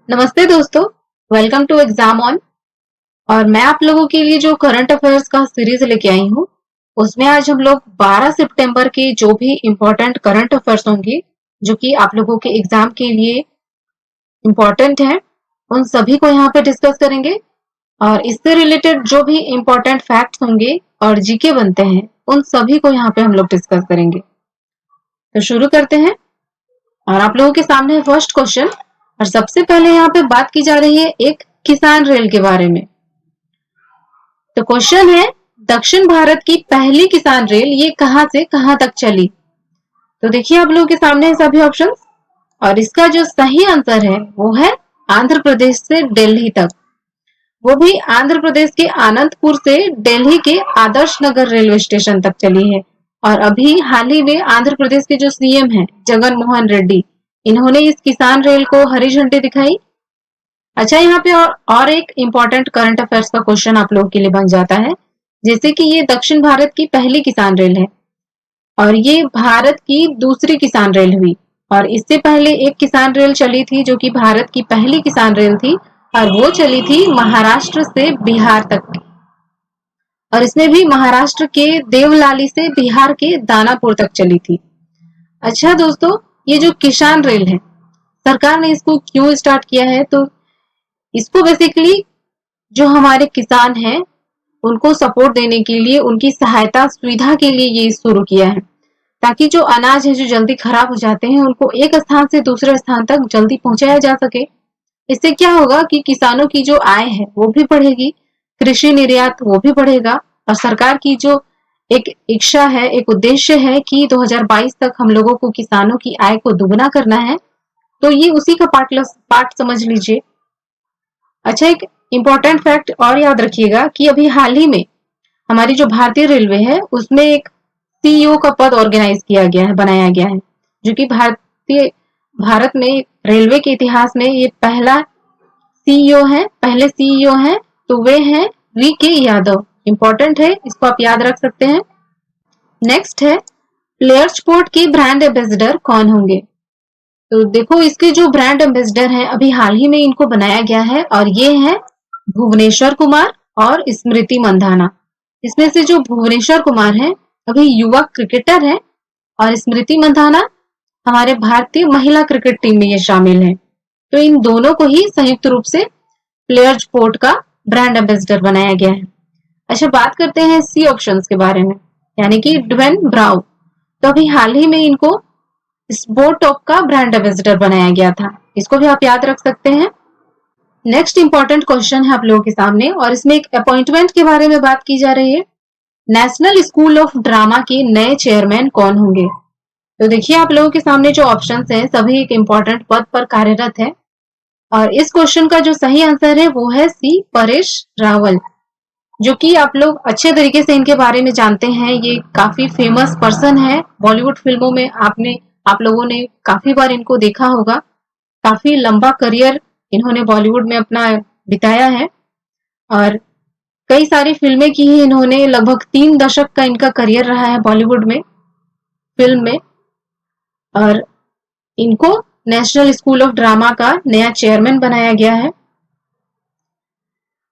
नमस्ते दोस्तों, welcome to exam on. और मैं आप लोगों के लिए जो करंट अफेयर्स का सीरीज लेके आई हूँ, उसमें आज हम लोग 12 सितंबर के जो भी इम्पोर्टेंट करंट अफेयर्स होंगे, जो कि आप लोगों के एग्जाम के लिए इम्पोर्टेंट हैं, उन सभी को यहाँ पे डिस्कस करेंगे। और इससे रिलेटेड जो भी इम्पोर्टेंट फैक्ट्स होंगे और जीके बनते हैं, उन सभी को यहाँ पे हम लोग डिस्कस करेंगे। तो शुरू करते हैं। और आप लोगों के सामने है फर्स्ट क्वेश्चन। और सबसे पहले यहाँ पे बात की जा रही है एक किसान रेल के बारे में। तो क्वेश्चन है, दक्षिण भारत की पहली किसान रेल ये कहां से कहां तक चली? तो देखिए आप लोगों के सामने है सभी ऑप्शंस। और इसका जो सही आंसर है वो है आंध्र प्रदेश से दिल्ली तक। वो भी आंध्र प्रदेश के आनंदपुर से दिल्ली के आदर्श नगर रेलवे स्टेशन तक चली है। और अभी हाल ही में आंध्र प्रदेश के जो सीएम हैं जगन मोहन रेड्डी, इन्होंने इस किसान रेल को हरी झंडी दिखाई। अच्छा, यहाँ पे और एक इम्पोर्टेंट करंट अफेयर्स का क्वेश्चन आप लोगों के लिए बन जाता है, जैसे कि ये दक्षिण भारत की पहली किसान रेल है और ये भारत की दूसरी किसान रेल हुई। और इससे पहले एक किसान रेल चली थी जो कि भारत की पहली किसान रेल थी, और वो चली थी महाराष्ट्र से बिहार तक की। और इसमें भी महाराष्ट्र के देवलाली से बिहार के दानापुर तक चली थी। अच्छा दोस्तों, ये जो किसान रेल है, सरकार ने इसको क्यों स्टार्ट किया है? तो इसको बेसिकली जो हमारे किसान हैं उनको सपोर्ट देने के लिए, उनकी सहायता सुविधा के लिए ये शुरू किया है, ताकि जो अनाज है जो जल्दी खराब हो जाते हैं उनको एक स्थान से दूसरे स्थान तक जल्दी पहुंचाया जा सके। इससे क्या होगा कि किसानों की जो आय है वो भी बढ़ेगी, कृषि निर्यात वो भी बढ़ेगा। और सरकार की जो एक इच्छा है, एक उद्देश्य है कि 2022 तक हम लोगों को किसानों की आय को दुगना करना है, तो ये उसी का पार्ट समझ लीजिए। अच्छा, एक इम्पोर्टेंट फैक्ट और याद रखिएगा कि अभी हाल ही में हमारी जो भारतीय रेलवे है उसमें एक सीईओ का पद ऑर्गेनाइज किया गया है, बनाया गया है, जो कि भारत में रेलवे के इतिहास में ये पहले सीईओ हैं। तो वे हैं वी के यादव। इंपॉर्टेंट है, इसको आप याद रख सकते हैं। नेक्स्ट है, प्लेयर स्पोर्ट के ब्रांड एम्बेसडर कौन होंगे? तो देखो, इसके जो ब्रांड एम्बेसडर हैं अभी हाल ही में इनको बनाया गया है, और ये हैं भुवनेश्वर कुमार और स्मृति मंधाना। इसमें से जो भुवनेश्वर कुमार हैं अभी युवा क्रिकेटर हैं, और स्मृति मंधाना हमारे भारतीय महिला क्रिकेट टीम में ये शामिल हैं। तो इन दोनों को ही संयुक्त रूप से प्लेयर स्पोर्ट का ब्रांड एम्बेसडर बनाया गया है। अच्छा, बात करते हैं सी ऑप्शंस के बारे में, यानी कि ड्वेन ब्राउ। तो अभी हाल ही में इनको स्पोर्ट टॉप का ब्रांड एम्बेसडर बनाया गया था, इसको भी आप याद रख सकते हैं। नेक्स्ट इंपॉर्टेंट क्वेश्चन है आप लोगों के सामने, और इसमें एक अपॉइंटमेंट के बारे में बात की जा रही है। नेशनल स्कूल ऑफ ड्रामा के नए चेयरमैन कौन होंगे? तो देखिए आप लोगों के सामने जो ऑप्शंस हैं सभी एक इंपॉर्टेंट पद पर कार्यरत है, और इस क्वेश्चन का जो सही आंसर है वो है सी परेश रावल, जो कि आप लोग अच्छे तरीके से इनके बारे में जानते हैं। ये काफी फेमस पर्सन है बॉलीवुड फिल्मों में, आप लोगों ने काफी बार इनको देखा होगा। काफी लंबा करियर इन्होंने बॉलीवुड में अपना बिताया है, और कई सारी फिल्में की ही इन्होंने। लगभग 3 दशक का इनका करियर रहा है बॉलीवुड में, फिल्म में। और इनको नेशनल स्कूल ऑफ ड्रामा का नया चेयरमैन बनाया गया है।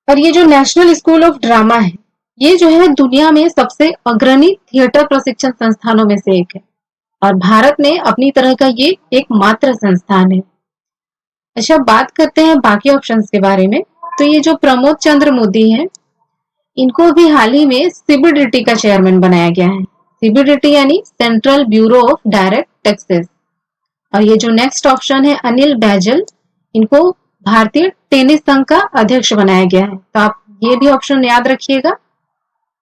और ये जो नेशनल स्कूल ऑफ ड्रामा है, ये जो है दुनिया में सबसे अग्रणी थिएटर प्रशिक्षण संस्थानों में से एक है, और भारत में अपनी तरह का ये एकमात्र संस्थान है। अच्छा, बात करते हैं बाकी ऑप्शंस के बारे में। तो ये जो प्रमोद चंद्र मोदी हैं, इनको भी हाल ही में सीबीडीटी का चेयरमैन बनाया गया है। सीबीडीटी यानी central bureau of direct taxes. और ये जो नेक्स्ट ऑप्शन है अनिल बैजल, इनको भारतीय टेनिस संघ का अध्यक्ष बनाया गया है। तो आप ये भी ऑप्शन याद रखिएगा।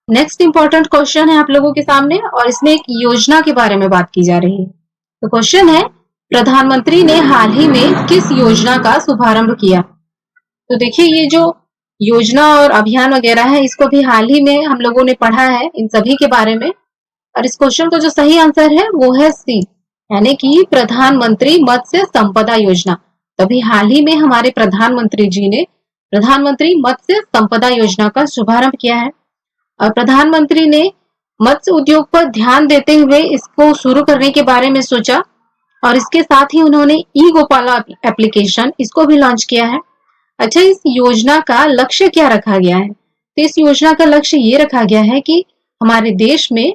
नेक्स्ट इंपॉर्टेंट क्वेश्चन है आप लोगों के सामने, और इसमें एक योजना के बारे में बात की जा रही है। तो क्वेश्चन है, प्रधानमंत्री ने हाल ही में किस योजना का शुभारंभ किया? तो देखिए, ये जो योजना और अभियान वगैरह है, इसको भी हाल ही में हम लोगों ने पढ़ा है इन सभी के बारे में। और इस क्वेश्चन का जो सही आंसर है वो है सी, यानी कि प्रधानमंत्री मत्स्य संपदा योजना। तभी हाल ही में हमारे प्रधानमंत्री जी ने प्रधानमंत्री मत्स्य संपदा योजना का शुभारंभ किया है। और प्रधानमंत्री ने मत्स्य उद्योग पर ध्यान देते हुए इसको शुरू करने के बारे में सोचा, और इसके साथ ही उन्होंने ई गोपाला एप्लीकेशन इसको भी लॉन्च किया है। अच्छा, इस योजना का लक्ष्य क्या रखा गया है? तो इस योजना का लक्ष्य ये रखा गया है कि हमारे देश में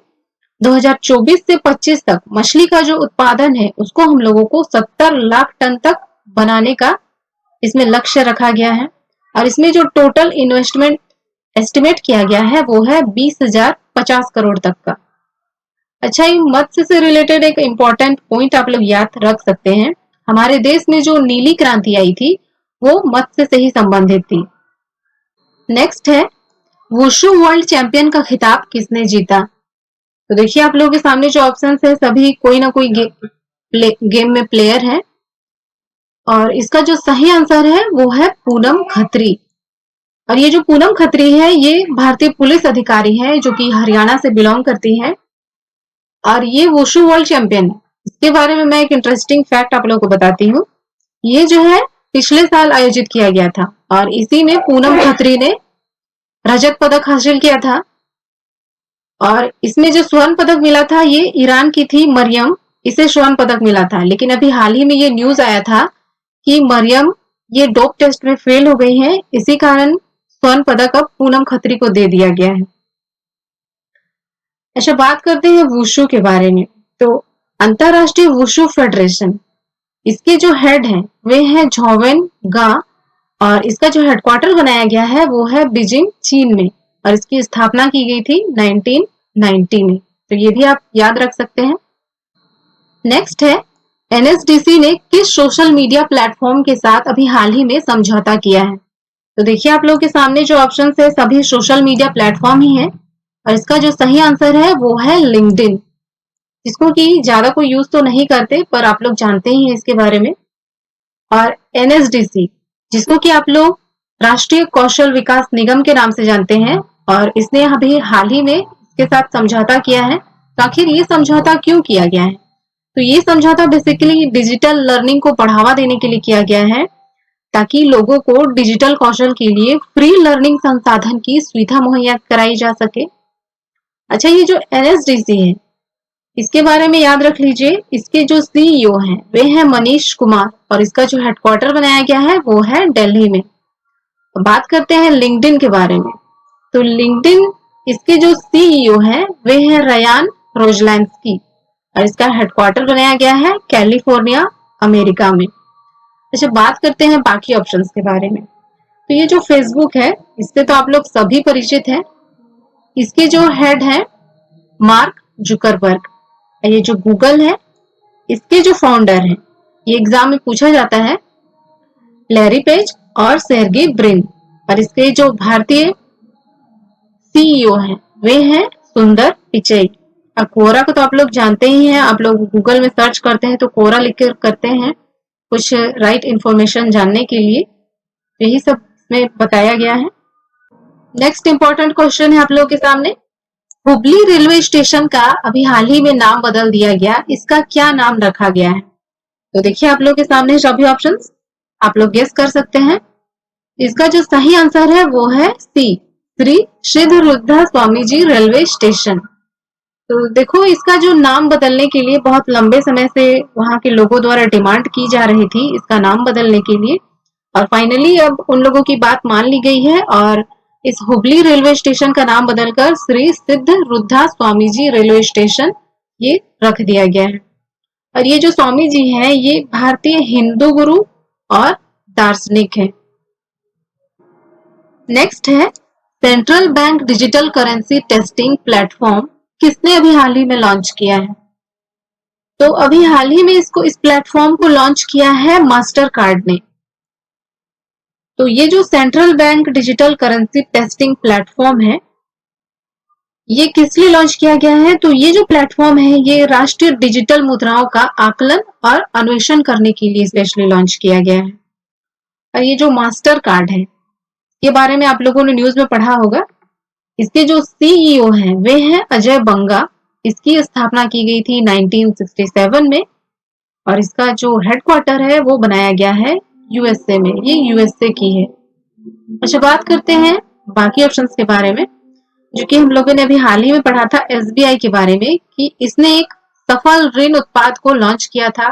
2024 से 25 तक मछली का जो उत्पादन है उसको हम लोगों को 70 लाख टन तक बनाने का इसमें लक्ष्य रखा गया है। और इसमें जो टोटल इन्वेस्टमेंट एस्टिमेट किया गया है वो है 20,050 करोड़ तक का। अच्छा, ये मत्स्य से रिलेटेड एक इम्पोर्टेंट पॉइंट आप लोग याद रख सकते हैं। हमारे देश में जो नीली क्रांति आई थी वो मत्स्य से ही संबंधित थी। नेक्स्ट है, वुशु वर्ल्ड चैंपियन का खिताब किसने जीता? तो देखिए आप लोगों के सामने जो ऑप्शंस है सभी कोई ना कोई गेम में प्लेयर है, और इसका जो सही आंसर है वो है पूनम खत्री। और ये जो पूनम खत्री है ये भारतीय पुलिस अधिकारी है जो कि हरियाणा से बिलोंग करती है, और ये वुशु वर्ल्ड चैंपियन है। इसके बारे में मैं एक इंटरेस्टिंग फैक्ट आप लोगों को बताती हूँ। ये जो है पिछले साल आयोजित किया गया था और इसी में पूनम खत्री ने रजत पदक हासिल किया था। और इसमें जो स्वर्ण पदक मिला था ये ईरान की थी मरियम, इसे स्वर्ण पदक मिला था। लेकिन अभी हाल ही में ये न्यूज आया था कि मरियम ये डोप टेस्ट में फेल हो गई है, इसी कारण स्वर्ण पदक अब पूनम खत्री को दे दिया गया है। अच्छा, बात करते हैं वुशु के बारे में। तो अंतरराष्ट्रीय वुशु फेडरेशन, इसके जो हेड हैं वे हैं झोवेन गा, और इसका जो हेडक्वार्टर बनाया गया है वो है बीजिंग, चीन में, और इसकी स्थापना की गई थी 1990 में। तो ये भी आप याद रख सकते हैं। नेक्स्ट है, एनएसडीसी ने किस सोशल मीडिया प्लेटफॉर्म के साथ अभी हाल ही में समझौता किया है? तो देखिए आप लोगों के सामने जो ऑप्शन है सभी सोशल मीडिया प्लेटफॉर्म ही है, और इसका जो सही आंसर है वो है लिंक्डइन, जिसको कि ज्यादा कोई यूज तो नहीं करते पर आप लोग जानते ही हैं इसके बारे में। और एनएसडीसी, जिसको कि आप लोग राष्ट्रीय कौशल विकास निगम के नाम से जानते हैं, और इसने अभी हाल ही में इसके साथ समझौता किया है। तो आखिर ये समझौता क्यों किया गया है? तो ये समझौता बेसिकली डिजिटल लर्निंग को बढ़ावा देने के लिए किया गया है, ताकि लोगों को डिजिटल कौशल के लिए फ्री लर्निंग संसाधन की सुविधा मुहैया कराई जा सके। अच्छा, ये जो एनएसडीसी है इसके बारे में याद रख लीजिए, इसके जो सीईओ हैं वे हैं मनीष कुमार, और इसका जो हेडक्वार्टर बनाया गया है वो है दिल्ली में। तो बात करते हैं लिंक्डइन के बारे में। तो लिंक्डइन, इसके जो सीईओ हैं वे हैं रयान रोजलैंस्की, और इसका हेडक्वार्टर बनाया गया है कैलिफोर्निया, अमेरिका में। अच्छा, बात करते हैं बाकी ऑप्शंस के बारे में। तो ये जो फेसबुक है इससे तो आप लोग सभी परिचित हैं। इसके जो हेड हैं मार्क जुकरबर्ग। ये जो गूगल है इसके जो फाउंडर हैं, ये एग्जाम में पूछा जाता है, लैरी पेज और सेर्गी ब्रिन। और इसके जो भारतीय सीईओ हैं वे हैं सुंदर पिचई। और कोरा को तो आप लोग जानते ही हैं, आप लोग गूगल में सर्च करते हैं तो कोरा लिख कर करते हैं कुछ राइट इंफॉर्मेशन जानने के लिए। यही सब में बताया गया है। नेक्स्ट इंपॉर्टेंट क्वेश्चन है आप लोगों के सामने, हुबली रेलवे स्टेशन का अभी हाल ही में नाम बदल दिया गया, इसका क्या नाम रखा गया है? तो देखिए आप लोगों के सामने सभी ऑप्शंस, आप लोग गेस कर सकते हैं। इसका जो सही आंसर है वो है सी, श्री सिद्धरुद्ध स्वामी जी रेलवे स्टेशन। तो देखो इसका जो नाम बदलने के लिए बहुत लंबे समय से वहां के लोगों द्वारा डिमांड की जा रही थी इसका नाम बदलने के लिए, और फाइनली अब उन लोगों की बात मान ली गई है, और इस हुबली रेलवे स्टेशन का नाम बदलकर श्री सिद्धरुद्ध स्वामी जी रेलवे स्टेशन ये रख दिया गया है। और ये जो स्वामी जी हैं ये भारतीय हिंदू गुरु और दार्शनिक है। नेक्स्ट है, central bank digital currency testing platform किसने अभी हाल ही में लॉन्च किया है? तो अभी हाल ही में इस प्लेटफॉर्म को लॉन्च किया है मास्टर कार्ड ने। तो ये जो central bank digital currency testing platform है ये किस लिए लॉन्च किया गया है? तो ये जो प्लेटफॉर्म है ये राष्ट्रीय डिजिटल मुद्राओं का आकलन और अन्वेषण करने के लिए स्पेशली लॉन्च किया गया है। और ये जो मास्टर कार्ड है के बारे में आप लोगों ने न्यूज में पढ़ा होगा। इसके जो सीईओ हैं वे हैं अजय बंगा। इसकी स्थापना की गई थी 1967 में, और इसका जो हेडक्वार्टर है वो बनाया गया है यूएसए में, ये यूएसए की है। अच्छा, बात करते हैं बाकी ऑप्शंस के बारे में, जो कि हम लोगों ने अभी हाल ही में पढ़ा था एसबीआई के बारे में कि इसने एक सफल ऋण उत्पाद को लॉन्च किया था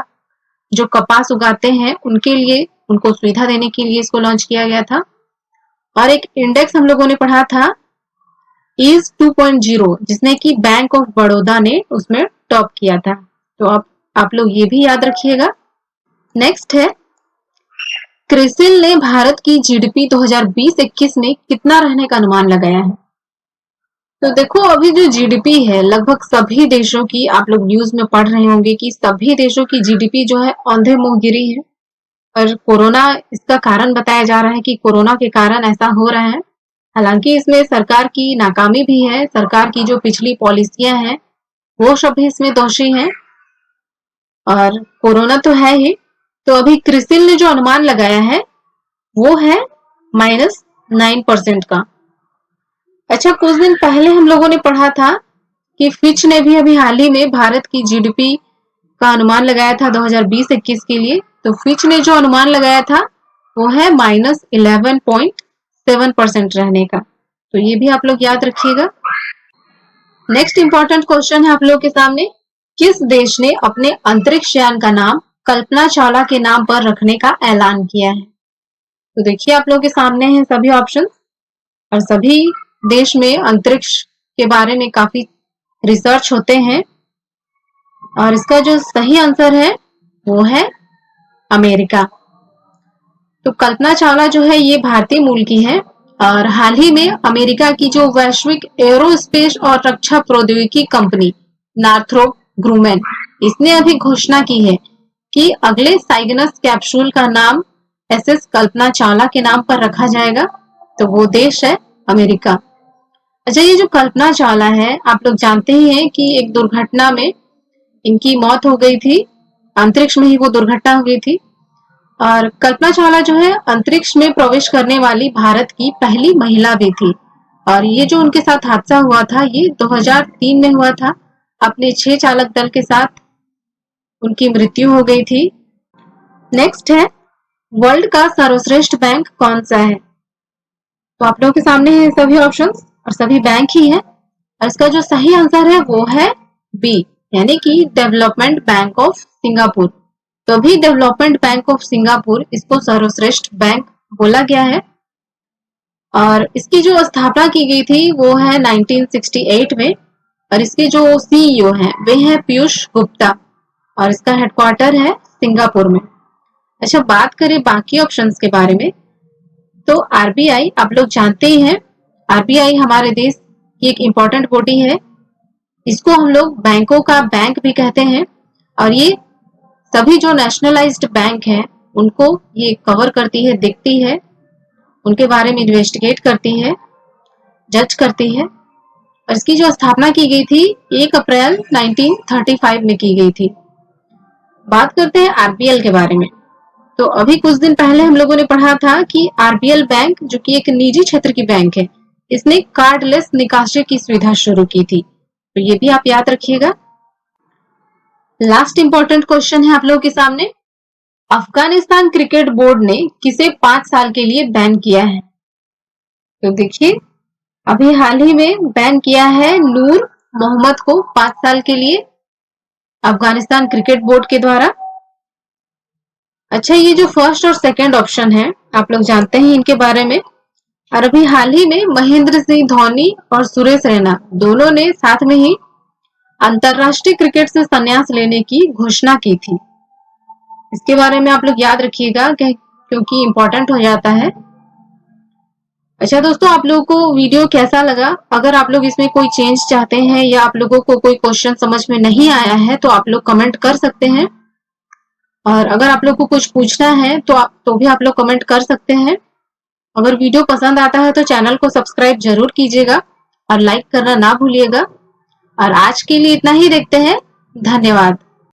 जो कपास उगाते हैं उनके लिए, उनको सुविधा देने के लिए इसको लॉन्च किया गया था। और एक इंडेक्स हम लोगों ने पढ़ा था ईज 2.0, जिसने कि बैंक ऑफ बड़ौदा ने उसमें टॉप किया था। तो आप लोग ये भी याद रखिएगा। नेक्स्ट है, क्रिसिल ने भारत की जीडीपी 2020-21 में कितना रहने का अनुमान लगाया है। तो देखो, अभी जो जीडीपी है लगभग सभी देशों की, आप लोग न्यूज में पढ़ रहे होंगे कि सभी देशों की जीडीपी जो है औंधे मुंह गिरी है। और कोरोना इसका कारण बताया जा रहा है कि कोरोना के कारण ऐसा हो रहा है। हालांकि इसमें सरकार की नाकामी भी है, सरकार की जो पिछली पॉलिसियां हैं वो सब भी इसमें दोषी हैं, और कोरोना तो है ही। तो अभी क्रिसिल ने जो अनुमान लगाया है वो है -9% का। अच्छा, कुछ दिन पहले हम लोगों ने पढ़ा था कि फिच ने भी अभी हाल ही में भारत की जीडीपी का अनुमान लगाया था 2020-21 के लिए। तो फिच ने जो अनुमान लगाया था वो है -11.7% रहने का। तो ये भी आप लोग याद रखिएगा। नेक्स्ट इंपॉर्टेंट क्वेश्चन है आप लोगों के सामने, किस देश ने अपने अंतरिक्ष यान का नाम कल्पना चावला के नाम पर रखने का ऐलान किया है। तो देखिए, आप लोगों के सामने हैं सभी ऑप्शन, और सभी देश में अंतरिक्ष के बारे में काफी रिसर्च होते हैं, और इसका जो सही आंसर है वो है अमेरिका। तो कल्पना चावला जो है ये भारतीय मूल की है, और हाल ही में अमेरिका की जो वैश्विक एरोस्पेस और रक्षा प्रौद्योगिकी कंपनी नॉर्थरोप ग्रुमेन, इसने अभी घोषणा की है कि अगले साइगनस कैप्सूल का नाम एसएस कल्पना चावला के नाम पर रखा जाएगा। तो वो देश है अमेरिका। अच्छा, ये जो कल्पना चावला है, आप लोग जानते ही हैं कि एक दुर्घटना में इनकी मौत हो गई थी, अंतरिक्ष में ही वो दुर्घटना हो गई थी। और कल्पना चावला जो है अंतरिक्ष में प्रवेश करने वाली भारत की पहली महिला भी थी। और ये जो उनके साथ हादसा हुआ था ये 2003 में हुआ था। अपने 6 चालक दल के साथ उनकी मृत्यु हो गई थी। नेक्स्ट है, वर्ल्ड का सर्वश्रेष्ठ बैंक कौन सा है। तो आप लोगों के सामने है सभी ऑप्शंस, और सभी बैंक ही है, और इसका जो सही आंसर है वो है बी, यानी कि डेवलपमेंट बैंक ऑफ सिंगापुर। तो अभी डेवलपमेंट बैंक ऑफ सिंगापुर, इसको सर्वश्रेष्ठ बैंक बोला गया है। और इसकी जो स्थापना की गई थी वो है 1968 में, और इसके जो सीईओ हैं वे हैं पीयूष गुप्ता, और इसका हेडक्वार्टर है सिंगापुर में। अच्छा, बात करें बाकी ऑप्शंस के बारे में, तो आरबीआई आप लोग जानते ही हैं, आरबीआई हमारे देश की एक इम्पोर्टेंट बॉडी है। इसको हम लोग बैंकों का बैंक भी कहते हैं, और ये सभी जो नेशनलाइज्ड बैंक हैं उनको ये कवर करती है, देखती है, उनके बारे में इन्वेस्टिगेट करती है, जज करती है। और इसकी जो स्थापना की गई थी 1 अप्रैल 1935 में की गई थी। बात करते हैं आरबीएल के बारे में। तो अभी कुछ दिन पहले हम लोगों ने पढ़ा था कि आरबीएल बैंक, जो कि एक निजी क्षेत्र की बैंक है, इसने कार्डलेस निकासी की सुविधा शुरू की थी। तो ये भी आप याद रखिएगा। लास्ट इंपॉर्टेंट क्वेश्चन है आप लोगों के सामने, अफगानिस्तान क्रिकेट बोर्ड ने किसे 5 साल के लिए बैन किया है। तो देखिए, अभी हाल ही में बैन किया है नूर मोहम्मद को 5 साल के लिए अफगानिस्तान क्रिकेट बोर्ड के द्वारा। अच्छा, ये जो फर्स्ट और सेकंड ऑप्शन है आप लोग जानते हैं इनके बारे में, और अभी हाल ही में महेंद्र सिंह धोनी और सुरेश रैना दोनों ने साथ में ही अंतरराष्ट्रीय क्रिकेट से संन्यास लेने की घोषणा की थी। इसके बारे में आप लोग याद रखिएगा क्योंकि इंपॉर्टेंट हो जाता है। अच्छा दोस्तों, आप लोगों को वीडियो कैसा लगा? अगर आप लोग इसमें कोई चेंज चाहते हैं या आप लोगों को कोई क्वेश्चन समझ में नहीं आया है तो आप लोग कमेंट कर सकते हैं, और अगर आप लोग को कुछ पूछना है तो भी आप लोग कमेंट कर सकते हैं। अगर वीडियो पसंद आता है तो चैनल को सब्सक्राइब जरूर कीजिएगा और लाइक करना ना भूलिएगा। और आज के लिए इतना ही, देखते हैं, धन्यवाद।